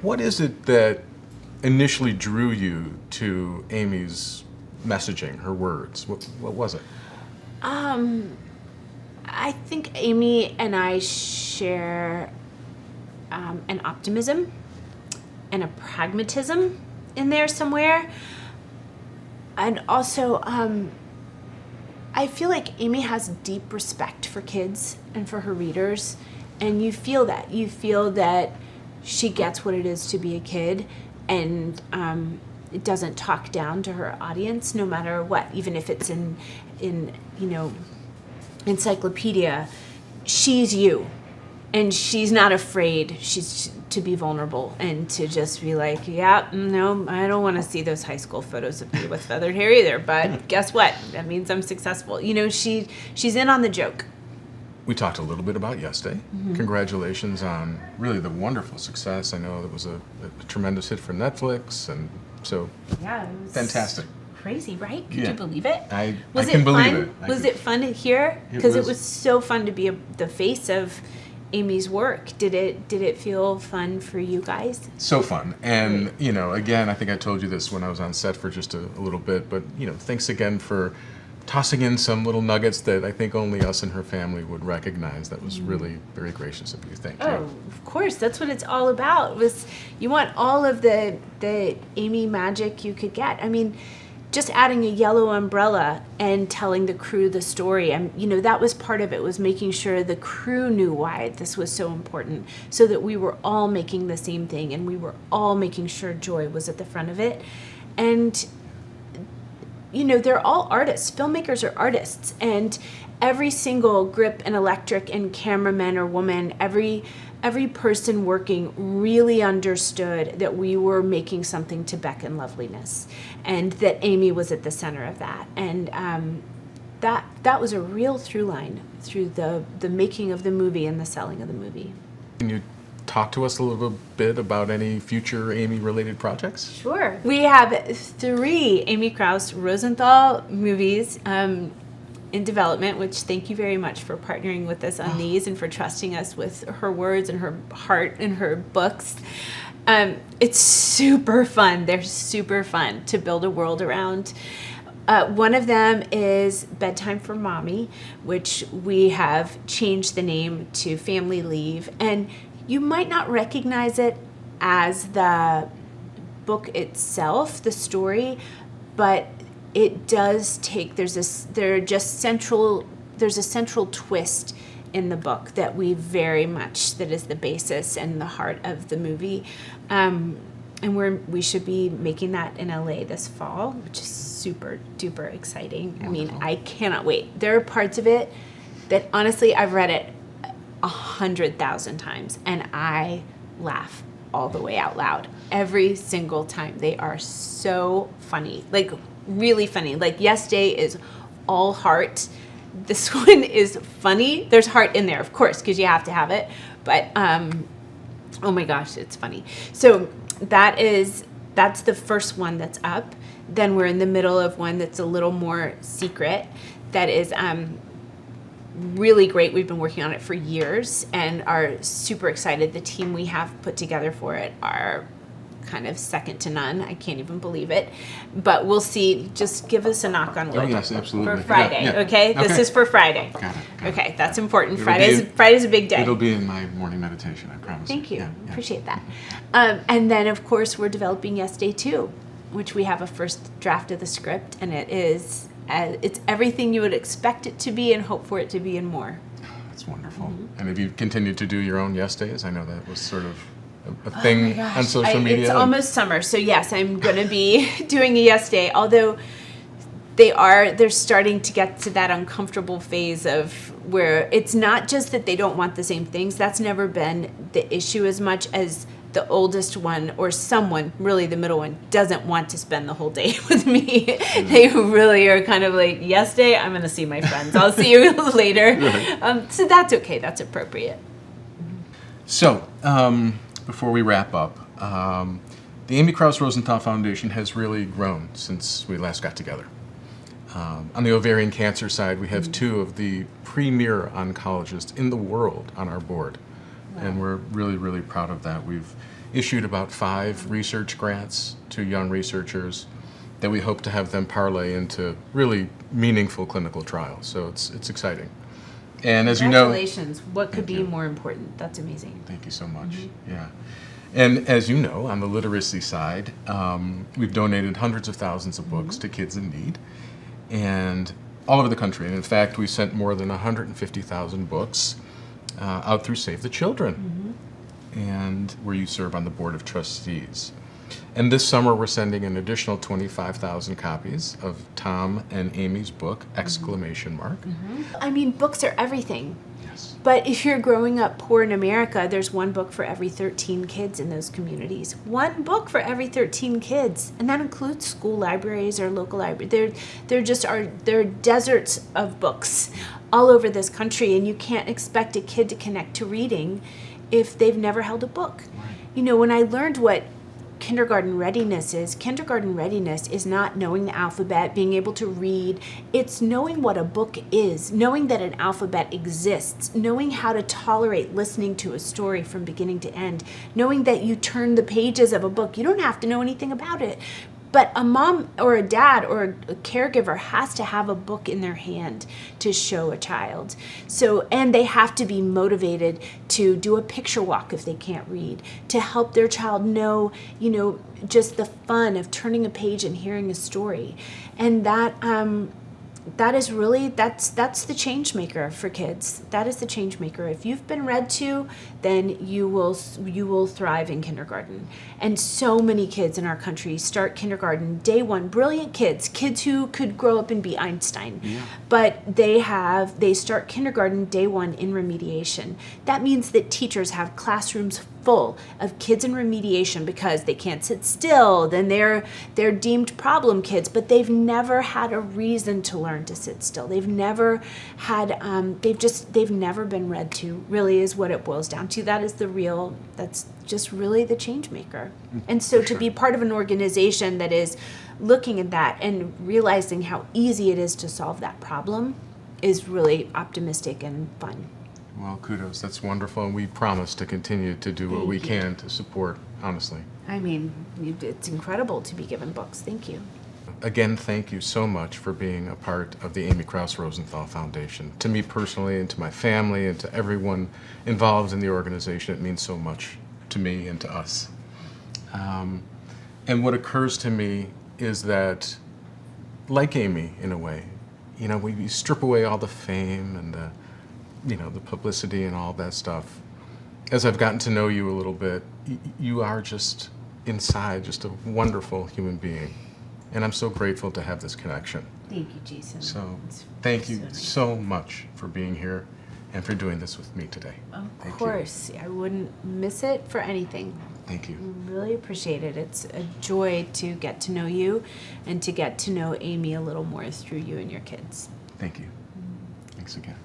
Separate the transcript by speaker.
Speaker 1: What is it that initially drew you to Amy's messaging, her words? What was it?
Speaker 2: I think Amy and I share an optimism and a pragmatism in there somewhere. And also, I feel like Amy has deep respect for kids and for her readers. And you feel that. You feel that she gets what it is to be a kid, and it doesn't talk down to her audience no matter what, even if it's in encyclopedia. She's you, and she's not afraid. She's to be vulnerable and to just be like, yeah, no, I don't want to see those high school photos of me with feathered hair either, but guess what? That means I'm successful. She's in on the joke.
Speaker 1: We talked a little bit about Yes Day. Mm-hmm. Congratulations on really the wonderful success. I know it was a tremendous hit for Netflix, and so
Speaker 2: yeah, it was
Speaker 1: fantastic.
Speaker 2: Crazy, right? Could you believe it?
Speaker 1: I can believe it.
Speaker 2: Was it fun to hear? Because it was so fun to be the face of Amy's work. Did it feel fun for you guys?
Speaker 1: So fun. And, again, I think I told you this when I was on set for just a little bit, but, thanks again for tossing in some little nuggets that I think only us and her family would recognize. That was really very gracious of you. Thank you.
Speaker 2: Oh, of course. That's what it's all about. You want all of the Amy magic you could get. I mean, just adding a yellow umbrella and telling the crew the story, that was part of it, was making sure the crew knew why this was so important, so that we were all making the same thing and we were all making sure joy was at the front of it. And they're all artists. Filmmakers are artists, and every single grip and electric and cameraman or woman, every person working really understood that we were making something to beckon loveliness, and that Amy was at the center of that. And that was a real through line through the making of the movie and the selling of the movie.
Speaker 1: Can you talk to us a little bit about any future Amy-related projects?
Speaker 2: Sure. We have 3 Amy Krouse Rosenthal movies in development, which thank you very much for partnering with us on these and for trusting us with her words and her heart and her books. It's super fun. They're super fun to build a world around. One of them is Bedtime for Mommy, which we have changed the name to Family Leave. And you might not recognize it as the book itself, the story, but it does take, there's a central twist in the book that that is the basis and the heart of the movie. And we should be making that in LA this fall, which is super duper exciting. Wonderful. I mean, I cannot wait. There are parts of it that honestly, I've read it 100,000 times and I laugh all the way out loud every single time. They are so funny, like really funny. Like Yes Day is all heart. This one is funny. There's heart in there, of course, because you have to have it. But oh my gosh, it's funny. So that's the first one that's up. Then we're in the middle of one that's a little more secret. That is really great. We've been working on it for years and are super excited. The team we have put together for it are kind of second to none. I can't even believe it. But we'll see. Just give us a knock on wood.
Speaker 1: Oh, yes, absolutely.
Speaker 2: For Friday,
Speaker 1: yeah.
Speaker 2: Okay? This is for Friday.
Speaker 1: Got it.
Speaker 2: Okay, that's important. Friday's a big day.
Speaker 1: It'll be in my morning meditation, I promise.
Speaker 2: Thank you.
Speaker 1: Yeah.
Speaker 2: Appreciate that. And then, of course, we're developing Yes Day 2, which we have a first draft of the script, and it's everything you would expect it to be and hope for it to be and more.
Speaker 1: That's wonderful. Mm-hmm. And have you continued to do your own Yes Days? I know that was sort of a thing on social media.
Speaker 2: It's almost summer, so yes, I'm going to be doing a Yes Day, although they're starting to get to that uncomfortable phase of where it's not just that they don't want the same things. That's never been the issue as much as the oldest one or someone, really the middle one, doesn't want to spend the whole day with me. Mm-hmm. They really are kind of like, Yes Day, I'm going to see my friends. I'll see you later. Right. So that's okay. That's appropriate.
Speaker 1: So, before we wrap up, the Amy Krouse Rosenthal Foundation has really grown since we last got together. On the ovarian cancer side, we have 2 of the premier oncologists in the world on our board. Wow. And we're really, really proud of that. We've issued about 5 research grants to young researchers that we hope to have them parlay into really meaningful clinical trials. So it's exciting. And as you know,
Speaker 2: Congratulations. What could
Speaker 1: Thank
Speaker 2: be
Speaker 1: you.
Speaker 2: more important? That's amazing.
Speaker 1: thank you so much. Yeah. And as you know, on the literacy side, we've donated hundreds of thousands of books to kids in need, and all over the country. And in fact, we sent more than 150,000 books out through Save the Children, and where you serve on the board of trustees. And this summer, we're sending an additional 25,000 copies of Tom and Amy's book, exclamation mark.
Speaker 2: I mean, books are everything.
Speaker 1: Yes.
Speaker 2: But if you're growing up poor in America, there's one book for every 13 kids in those communities. One book for every 13 kids. And that includes school libraries or local libraries. There are deserts of books all over this country, and you can't expect a kid to connect to reading if they've never held a book.
Speaker 1: Right.
Speaker 2: You know, when I learned what kindergarten readiness is not knowing the alphabet, being able to read. It's knowing what a book is, knowing that an alphabet exists, knowing how to tolerate listening to a story from beginning to end, knowing that you turn the pages of a book. You don't have to know anything about it. But a mom or a dad or a caregiver has to have a book in their hand to show a child. So, and they have to be motivated to do a picture walk if they can't read, to help their child know, just the fun of turning a page and hearing a story. And that is really, that's the change maker for kids. That is the change maker. If you've been read to, then you will thrive in kindergarten. And so many kids in our country start kindergarten day one. Brilliant kids who could grow up and be Einstein.
Speaker 1: Yeah.
Speaker 2: But they start kindergarten day one in remediation. That means that teachers have classrooms full of kids in remediation because they can't sit still. Then they're deemed problem kids, but they've never had a reason to learn to sit still. They've never had they've never been read to, really, is what it boils down to. That's just really the change maker. And so to be part of an organization that is looking at that and realizing how easy it is to solve that problem is really optimistic and fun.
Speaker 1: Well, kudos. That's wonderful, and we promise to continue to do what we can to support, honestly.
Speaker 2: I mean, it's incredible to be given books. Thank you.
Speaker 1: Again, thank you so much for being a part of the Amy Krouse Rosenthal Foundation. To me personally, and to my family, and to everyone involved in the organization, it means so much to me and to us. And what occurs to me is that, like Amy, in a way, we strip away all the fame and the publicity and all that stuff. As I've gotten to know you a little bit, you are just inside just a wonderful human being. And I'm so grateful to have this connection.
Speaker 2: Thank you, Jason.
Speaker 1: So
Speaker 2: It's
Speaker 1: thank you
Speaker 2: nice.
Speaker 1: so much for being here and for doing this with me today.
Speaker 2: Of
Speaker 1: Thank you.
Speaker 2: course. I wouldn't miss it for anything.
Speaker 1: Thank you.
Speaker 2: Really appreciate it. It's a joy to get to know you and to get to know Amy a little more through you and your kids.
Speaker 1: Thank you. Thanks again.